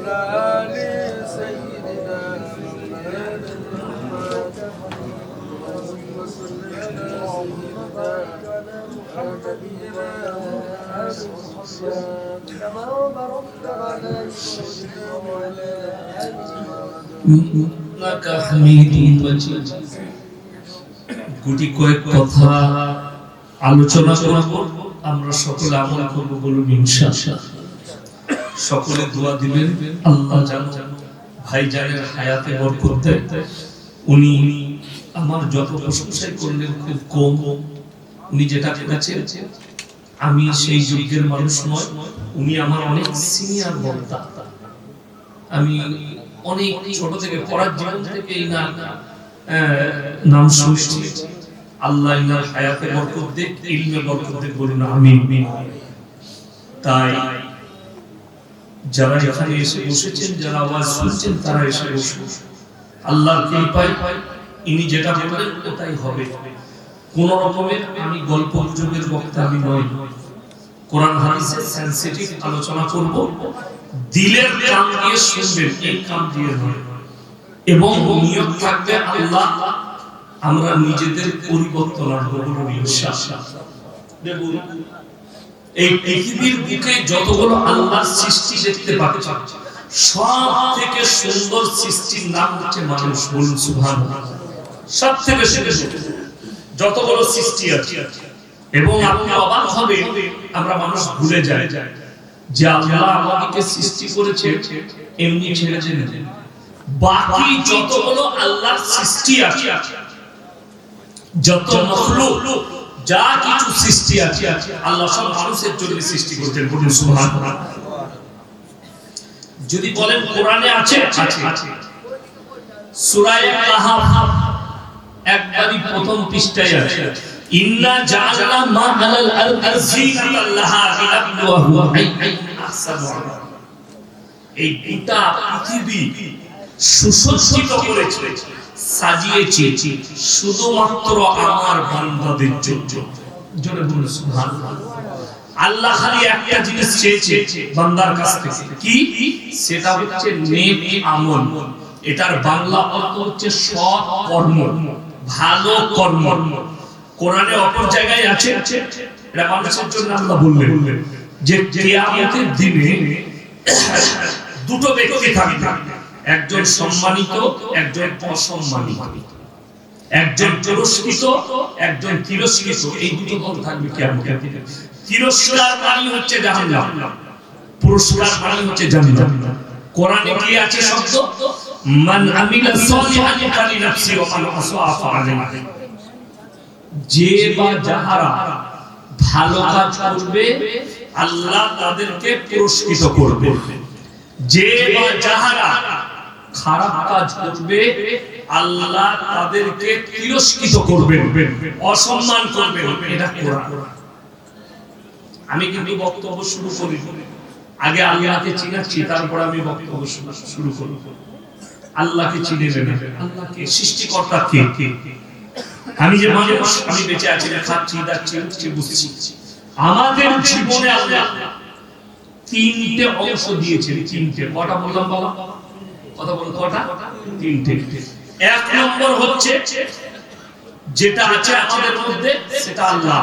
آل سيدنا مولانا محمد اللهم صل على سيدنا ونبينا محمد كما باركت على إبراهيم وعلى آل إبراهيم إنك حميد مجيد গুটি কয়েক কথা আলোচনা করব আমরা সকলে আমল করব বলুন ইনশাআল্লাহ সকলে দোয়া দিবেন আল্লাহ জানো ভাইজানের হায়াতে বরকত দেয় উনি আমার যত প্রশংসা করলেন খুব কম উনি যেটা করেছেন আমি সেই যুগের মানুষ নয় উনি আমার অনেক সিনিয়র বক্তা আমি অনেক ছোট থেকে পড়ার জীবন থেকে এই নাম শুনেছি আল্লাহ ইনার হায়াতে বরকত দেয় ইলমে বরকত দেয় বলুন আমিন তাই যারা এখানে এসে বসেছেন যারা আওয়াজ শুনছেন তারা এসে বসুন আল্লাহর কৃপায় ইনি যেটা বলেন ওটাই হবে কোন রকমের আমি গল্প গুজবের বক্তা আমি নই কোরআন হাদিসের সেনসিটিভ আলোচনা করব দিলের কান দিয়ে শুনবেন এই কান দিয়ে নয় এবং নিয়ত থাকবে আল্লাহ আমরা নিজেদের পরিবর্তন আনবো বলুন ইনশাআল্লাহ দেখুন এই পৃথিবীর বুকে যতগুলো আল্লাহর সৃষ্টি দেখতে পাচ্ছেন সব থেকে সুন্দর সৃষ্টির নাম হচ্ছে মানুষ বলুন সুবহানাল্লাহ সব থেকে সুন্দর যতগুলো সৃষ্টি আছে এবং আপনি অবাক হবেন আমরা মানুষ ভুলে যাই যে আল্লাহ আমাদেরকে সৃষ্টি করেছে এমনি ছেড়ে দেন বাকি যতগুলো আল্লাহর সৃষ্টি আছে যত মাখলুক যা কিছু সৃষ্টি আছে আল্লাহ সব মানুষের জন্য সৃষ্টি করেছেন বলুন সুবহানাল্লাহ যদি বলেন কোরআনে আছে সূরা কাহাফ একবারই প্রথম পৃষ্ঠায় আছে ইন্না জাআলনা মা আলাল আরদি যিনাতাল লাহা লিনাবলুয়াহুম আইয়ুহুম আহসানু আমালা এই গোটা পৃথিবী সুসজ্জিত করেছে সাজিয়েছি শুধুমাত্র আমার বান্দাদের জন্য জোরে বলুন সুবহানাল্লাহ আল্লাহ খালি একটা জিনিস চেয়েছে বান্দার কাছ থেকে কি সেটা হচ্ছে নেক আমল এটার বাংলা অর্থ হচ্ছে সৎ কর্ম ভালো কর্ম কোরআনে অপর জায়গায় আছে এটা মানুষের জন্য আল্লাহ বললেন যে কিয়ামতের দিনে দুটো ব্যক্তি থাকবে একজন সম্মানিত একজন অসম্মানিত একজন পুরস্কৃত একজন তিরস্কৃত এই দুটো দল থাকবে কিয়ামতের দিনে তিরস্কার মানে হচ্ছে জাহান্নাম পুরস্কার মানে হচ্ছে জান্নাত কোরআনে কি আছে শব্দ মান আমিলা সালিহান ফালিনাফসি ওয়া মান আসাআ ফাআলাইহা যে বা যাহারা ভালো কাজ করবে আল্লাহ তাদেরকে পুরস্কৃত করবে যে বা যাহারা খারাপ কাজ করবে আল্লাহ তাদেরকে তিরস্কৃত করবেন অসম্মান করবেন এটা কোরআন আমি কিন্তু বক্তব্য শুরু করি আগে আল্লাহকে চিনাচ্ছি তারপর আমি বক্তব্য শুরু করব আল্লাহকে চিনে নেবেন আল্লাহকে সৃষ্টিকর্তা কে আমি যে মানুষ আমি বেঁচে আছি না খাচ্ছি দাচ্ছি উঠছি বসছি আমাদের জীবনে আল্লাহ তিনটে অংশ দিয়েছেন তিনটে কটা বললাম বাবা কথা বলুন কটা তিনটে এক নম্বর হচ্ছে যেটা আছে আমাদের মধ্যে সেটা আল্লাহ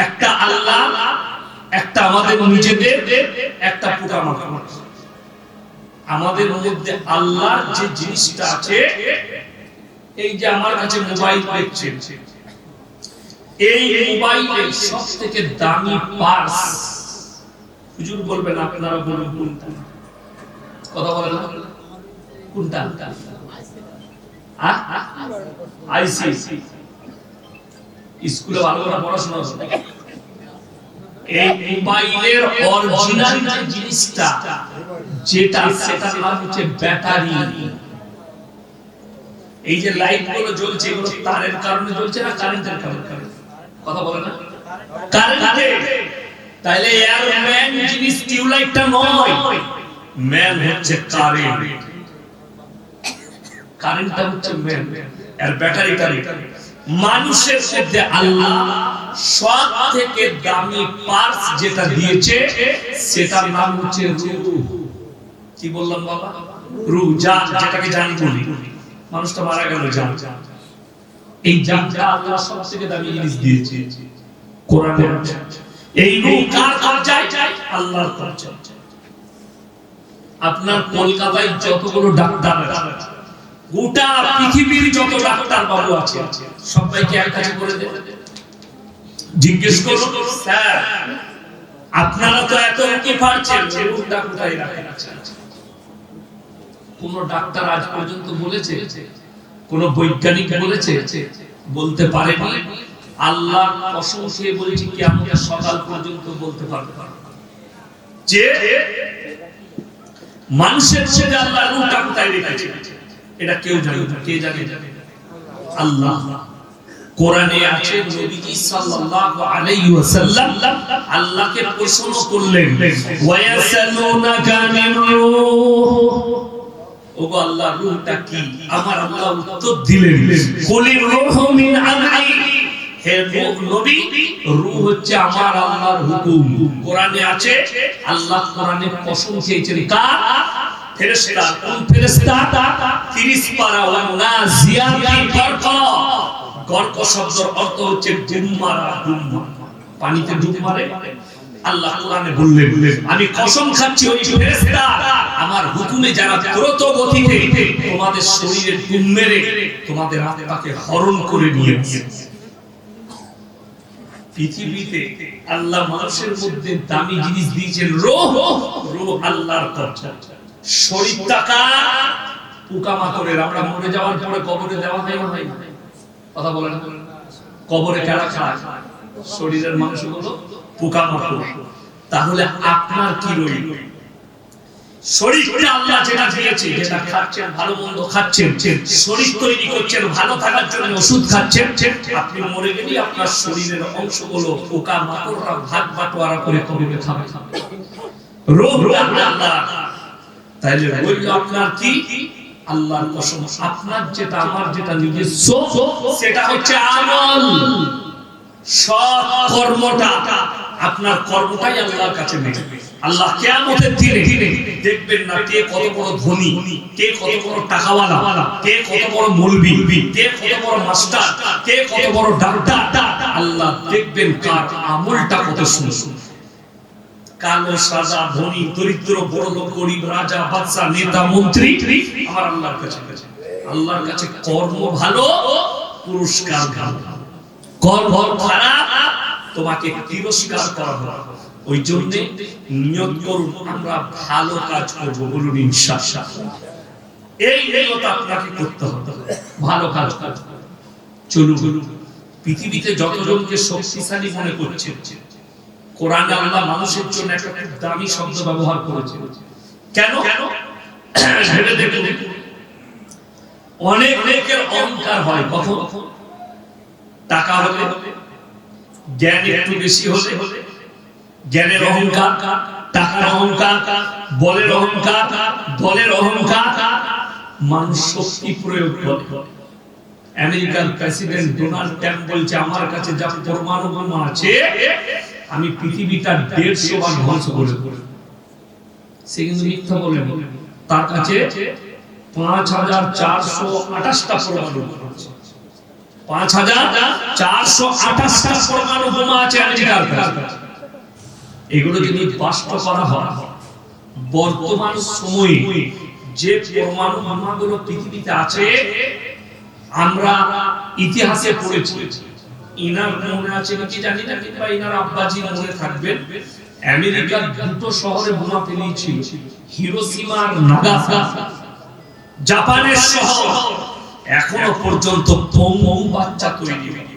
একটা আল্লাহ একটা আমাদের নিজেদের একটা পোকামাকড় আমাদের মধ্যে আল্লাহর যে জিনিসটা আছে এই যে আমার কাছে মোবাইল দেখছেন এই মোবাইলের সবথেকে দামি পার্স হুজুর বলবেন আপনারা বলুন কোনটা কথা বলেন না কোনটা আইসি স্কুলে ভালো করে পড়াশোনা করতে এই মোবাইলের অরিজিনাল যে জিনিসটা যেটা সেটার নাম হচ্ছে ব্যাটারি এই যে লাইট গুলো জ্বলছে এগুলো তারের কারণে জ্বলছে না কারেন্টের কারণে কথা বলে না কারেন্টে তাইলে এর মেন জিনিস টিউবলাইটটা নয় মেন হচ্ছে কারেন্টটা হচ্ছে মেন এর ব্যাটারিটা মানুষের মধ্যে আল্লাহ সব থেকে দামি পার্স যেটা দিয়েছে সেটার নাম হচ্ছে রূহ। কি বললাম বাবা? রূহ, জান, যেটাকে জান বলি। মানুষটা মারা গেল, জান। এই জানটা আল্লাহ সব থেকে দামি জিনিস দিয়েছে কোরআনে। এই রূহ কার কবজায়? আল্লাহর কবজায়। আপনার কলকাতায় যতগুলো ডাক্তার আছে, গোটা পৃথিবীর যত ডাক্তার বাবু আছে, সবাইকে এক কাছে করে দেন, জিজ্ঞেস করুন, স্যার আপনারা তো এত কি পারছেন, রূহটা কোথায় রাখেন? কোন ডাক্তার আজ পর্যন্ত বলেছে? কোন বৈজ্ঞানিক বলেছে? বলতে পারেনি। আল্লাহর কসম খেয়ে বলেছি, কিয়ামত সকাল পর্যন্ত বলতে পারবে যে মানুষের ছেলে আল্লাহ রূহটা কোথায় রেখেছে, এটা কেউ জানে না। কে জানে? আল্লাহ। কোরআনে আছে, নবীজি সাল্লাল্লাহু আলাইহি ওয়াসাল্লাম আল্লাহকে প্রশ্ন করলেন, ওয়ায়াসালুনাকা আনির রূহ, ওগো আল্লাহ রূহটা কি? আমার আল্লাহ উত্তর দিলেন, কুলির রূহু মিন আমরি, হে নবী, রূহ হচ্ছে আমার আল্লাহর হুকুম। কোরআনে আছে, আল্লাহ কোরআনে কসম খেয়েছেন কার? ফেরেশতা। কোন ফেরেশতা? 30 পারা ওয়া নাজিয়াতি গরক। গরক শব্দের অর্থ হচ্ছে ডুব মারা, পানিতে ডুব মারে। আল্লাহ কোরআনে বললেন, আমি কসম খাচ্ছি ওই ফেরেশতা আমার হুকুমে যারা দ্রুত গতিতে তোমাদের শরীরে ডুব মেরে তোমাদের আত্মাকে হরণ করে নিয়ে গিয়েছে। পৃথিবীতে আল্লাহ মানুষের মধ্যে দামি জিনিস দিয়েছেন রূহ। রূহ আল্লাহর কবজা। শরীরটাকা পোকামাকড়ের, আমরা মরে যাওয়ার পরে কবরে দেওয়া হয় না, হয় না? কথা বলেন। কবরে কারা খায়? শরীরের মাংসগুলো পোকামাকড়। তাহলে আপনার কি রইল? শরীরটা আল্লাহ যেটা দিয়েছে, যেটা খাচ্ছেন, ভালো মন্দ খাচ্ছেন, শরীর তৈরি করছেন, ভালো থাকার জন্য ওষুধ খাচ্ছেন, আপনি মরে গেলে আপনার শরীরের অংশগুলো পোকামাকড়রা ভাগ বাটোয়ারা করে কবরে খাবে। রোগ আল্লাহ। তাইলে রইল আপনার কি? আল্লাহর কসম, আপনার যেটা আমার যেটা নিজস্ব, সেটা হচ্ছে আমল। সৎ কর্মটা, আপনার কর্মটাই আল্লাহর কাছে নেবে। আল্লাহ কিয়ামতের দিনে দেখবেন না কে কত বড় ধনী, কে কত বড় টাকাওয়ালা, কে কত বড় মৌলবি, কে কত বড় মাস্টার, কে কত বড় ডাক্তার। আল্লাহ দেখবেন কার আমলটা কত সুন্দর। কালো সাদা, ধনী দরিদ্র, বড় লোক গরিব, রাজা বাদশা, নেতা মন্ত্রী, আমার আল্লাহর কাছে, আল্লাহর কাছে কর্ম ভালো, পুরস্কার ভালো। কর্ম খারাপ, তোমাকে তিরস্কার করা হবে। ওই জন্য নিয়ত করুন আমরা ভালো কাজ করব, বলুন ইনশাআল্লাহ। এই নিয়ত আপনাকে করতে হবে, ভালো কাজ করব। চলুন, পৃথিবীতে যতজনকে শক্তিশালী মনে করছে, কোরআনে আল্লাহ মানুষের জন্য একটা খুব দামি শব্দ ব্যবহার করেছে। কেন? ভেবে দেখুন, অনেক লোকের অহংকার হয় কখন? টাকা হলে, জ্ঞান একটু বেশি হলে, জ্ঞানের অহংকার, টাকার অহংকার, বলের অহংকার, দলের অহংকার, মানুষ শক্তি প্রয়োগ করে। আমেরিকার প্রেসিডেন্ট ডোনাল্ড ট্রাম্প বলছে, আমার কাছে যা পরমাণু বোমা আছে আমি পৃথিবীটা 150 বার ধ্বংস করে দেব। সে কিন্তু মিথ্যা বলে, তার কাছে 5428টা পরমাণু বোমা আছে। 5428টা পরমাণু বোমা আছে আমেরিকার কাছে। এগুলো যদি বাস্তব করা হয়, বর্তমান সময়ে যে পরমাণু বোমাগুলো পৃথিবীতে আছে, আমরা ইতিহাসে পড়েছি। ইনার মনে আছে নাকি জানি না, কিংবা ইনার আব্বাজি মনে থাকবেন, আমেরিকার দুটো শহরে বোমা ফেলিয়েছিল, হিরোশিমা আর নাগাসাকি। জাপানের শহর এখনো পর্যন্ত পঙ্গু বাচ্চা তৈরি হয়,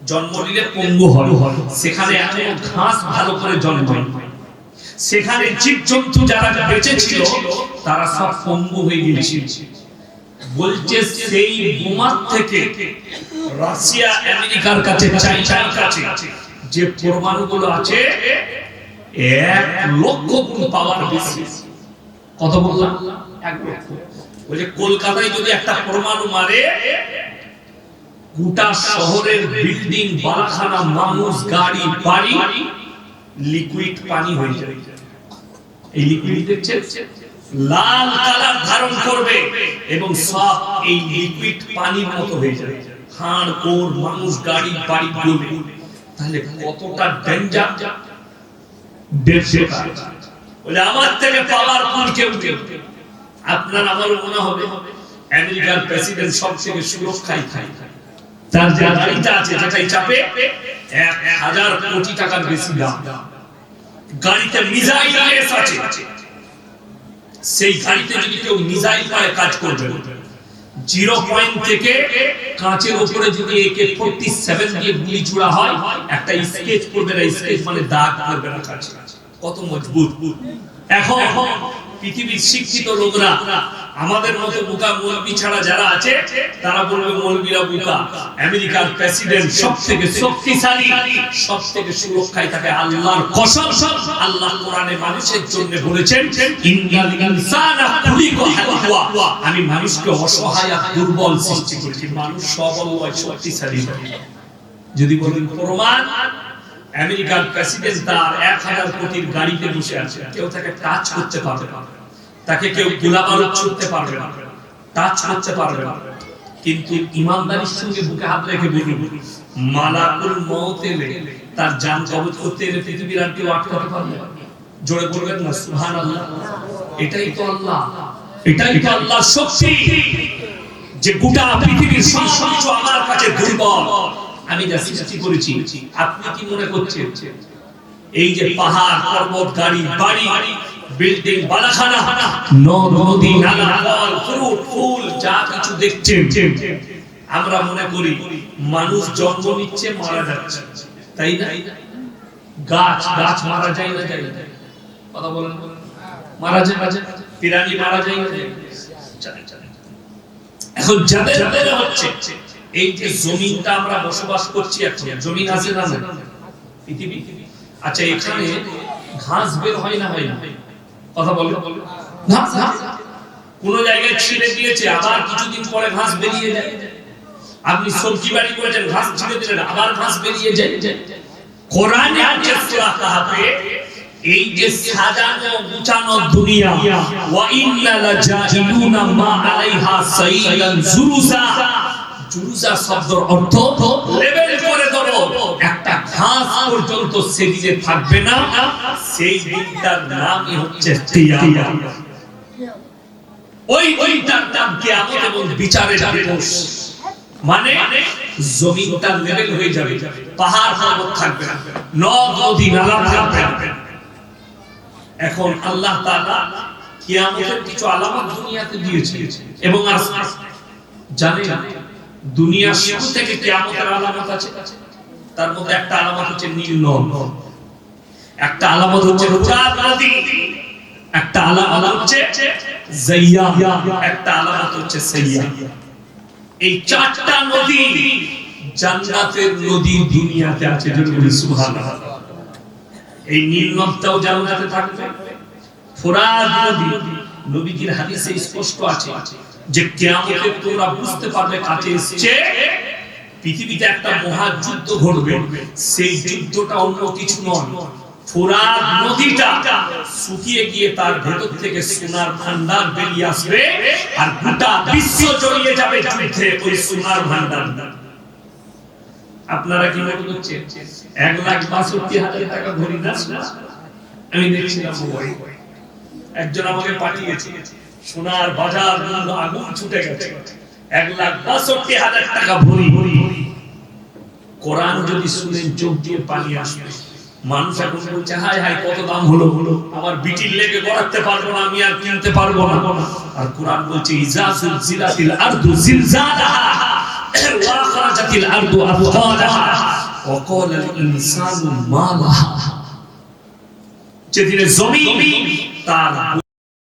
জন্ম নিলে পঙ্গু হয়, সেখানে এখনো ঘাস ভালো করে জন্মায়, সেখানে জীবজন্তু যারা বেঁচে ছিল তারা সব পঙ্গু হয়ে গিয়েছিল। বলছে সেই বোমার থেকে রাশিয়া আমেরিকার কাছে, চাইনার কাছে যে পরমাণুগুলো আছে 1 লক্ষ গুণ পাওয়ার বেশি। কত বললাম? 1 লক্ষ। বলে কলকাতায় যদি একটা পরমাণু মারে গোটা শহরের বিল্ডিং, বালাখানা, মানুষ, গাড়ি, বাড়ি লিকুইড পানি হয়ে যাবে। এই লিকুইড দেখছেন লাল কালার ধারণ করবে এবং সব এই লিকুইড পানির মতো হয়ে যাবে। হাড় কোর, মানুষ, গাড়ি, বাড়ি ডুবে। তাহলে কতটা ডেঞ্জার! বলে আমার থেকে পাওয়ারফুল কেউ কেউ। আপনার আমারও মনে হবে আমেরিকার প্রেসিডেন্ট সব থেকে সুরক্ষায় থাকে। তার যে গাড়িটা আছে যেটাই চাপে 1000 কোটি টাকার বেশি দাম। গাড়িতে মিসাইল আছে, সেই গাড়িতে যদি কেউ মিসাইল পায় কাজ করবে। 0 পয়েন্ট থেকে কাঁচের উপরে যদি AK-47 দিয়ে গুলি ছোড়া হয়, একটা স্কেচ করবে না, স্কেচ মানে দাগ করবে না কাছে। কত মজবুত! এখন পৃথিবীর শিক্ষিত লোকরা আমাদের মতো বোকা মৌলবি ছাড়া যারা আছে তারা বলবে মৌলবিরা বোকা। আমেরিকার প্রেসিডেন্ট সবথেকে শক্তিশালী, সবথেকে সুরক্ষায় থাকে। আল্লাহর কসম, আল্লাহ কোরআনে মানুষের জন্য বলেছেন ইন্নাল ইনসানা খুলিকা হালুয়া, আমি মানুষকে অসহায় আর দুর্বল সৃষ্টি করেছি। মানুষ সবল নয়, শক্তিশালী। যদি বলেন প্রমাণ, আমেরিকার প্রেসিডেন্ট তার 1000 কোটির গাড়িতে বসে আছে, কেউ তাকে টাচ করতে পারবে না, তাকে কেউ গোলাবারুদ ছুড়তে পারবে না, টাচ করতে পারবে না। কিন্তু ইমানদারির সঙ্গে বুকে হাত রেখে বলুন, মালাকুল মউত এলে তার জান কবজ করতে এলে পৃথিবীর আর কেউ আটকাতে পারবে না। জোরে বলবেন না সুবহানাল্লাহ? এটাই তো আল্লাহ, এটাই তো আল্লাহর শক্তি, যে গোটা পৃথিবীর সব কিছু আমার কাছে দুর্বল। আমি যা সৃষ্টি করেছি, আপনি কি মনে করছেন এই যে পাহাড়, পর্বত, গাড়ি, বাড়ি, বিল্ডিং, বালাখানা, নদী, নালা, ফল, ফ্রুট, ফুল যা কিছু দেখছেন, আমরা মনে করি মানুষ জন্ম নিচ্ছে, মারা যাচ্ছে, তাই না? গাছ মারা যায় না? যায় না? কথা বলেন, মারা যায়? প্রাণী মারা যায় না? এখন যাদের হচ্ছে এই যে জমিনটা আমরা বসবাস করছি, এখন জমিন আছে না পৃথিবী? আচ্ছা, এখানে ঘাস বের হয় না? হয় না? কথা বলে ঘাস কোন জায়গায় ছিঁড়ে দিয়েছে, আবার কিছুদিন পরে ঘাস বেরিয়ে যায়। আপনি সবজি বাড়ি করেছেন, ঘাস ছিঁড়ে দিলেন, আবার ঘাস বেরিয়ে যায়। কোরআনে আছে সূরা কাহফে, এই যে সাজানো গুছানো দুনিয়া, ওয়া ইন্না লাজাইলুনা মা আলাইহা সাইলান জুরুসা। জুরুসা শব্দের অর্থ লেবেল করে দেব, একটা ঘাস পর্যন্ত সেদিনে থাকবে না। সেই দিনটার নামই হচ্ছে কিয়ামত। ওই দিনটার নাম কিয়ামত এবং বিচারের দিবস। মানে জমিনটা লেবেল হয়ে যাবে, পাহাড় পর্বত থাকবে না, নদী নালা থাকবে না। এখন আল্লাহ তাআলা কিয়ামতের কিছু আলামত দুনিয়াতে দিয়েছে এবং আর জানেন দুনিয়া শুরু থেকে কিয়ামতের আলামত আছে। তার মধ্যে একটা আলামত হচ্ছে নীল নদ, একটা আলামত হচ্ছে রুজাত নদী, একটা আলামত হচ্ছে যাইয়া, একটা আলামত হচ্ছে সাইয়া। এই চারটা নদী জান্নাতের নদী দুনিয়াতে আছে। যদি সুবহানাল্লাহ। এই নীল নদটাও জান্নাতে থাকবে। ফোরাত নদী, নবীজির হাদিসে স্পষ্ট আছে যে কিয়ামতে তোমরা বুঝতে পারবে কাছে এসেছে, পৃথিবীতে একটা মহাযুদ্ধ ঘটবে। সেই যুদ্ধটা অন্য কিছু নয়, ফোরাত নদীটা শুকিয়ে গিয়ে তার ভেতর থেকে সোনার ভান্ডার বেরিয়ে আসবে, আর গোটা বিশ্ব জড়িয়ে যাবে যুদ্ধে ওই সোনার ভান্ডার। আপনারা কি মনে করছেন 1,62,000 টাকা ভরি না? আমি দেখছিলাম একজন আমাকে পাঠিয়েছে, সোনার বাজার মূল্য আগুন ছুটে গেছে, 1,62,000 টাকা ভরি। কোরআন যদি শুনেন চোখ দিয়ে পানি আসবে। মানুষ এখন বলছে হায় হায় কত দাম হলো, আমার বিটির লেগে গড়াতে পারবো না, আমি আর কিনতে পারবো না। আর কোরআন বলছে ইজা যুলজিলাতিল আরদু জিলজালাহা ওয়া আখরাজাতিল আরদু আথকালাহা ওয়া ক্বালাল ইনসানু মা লাহা। যেদিন জমিন তার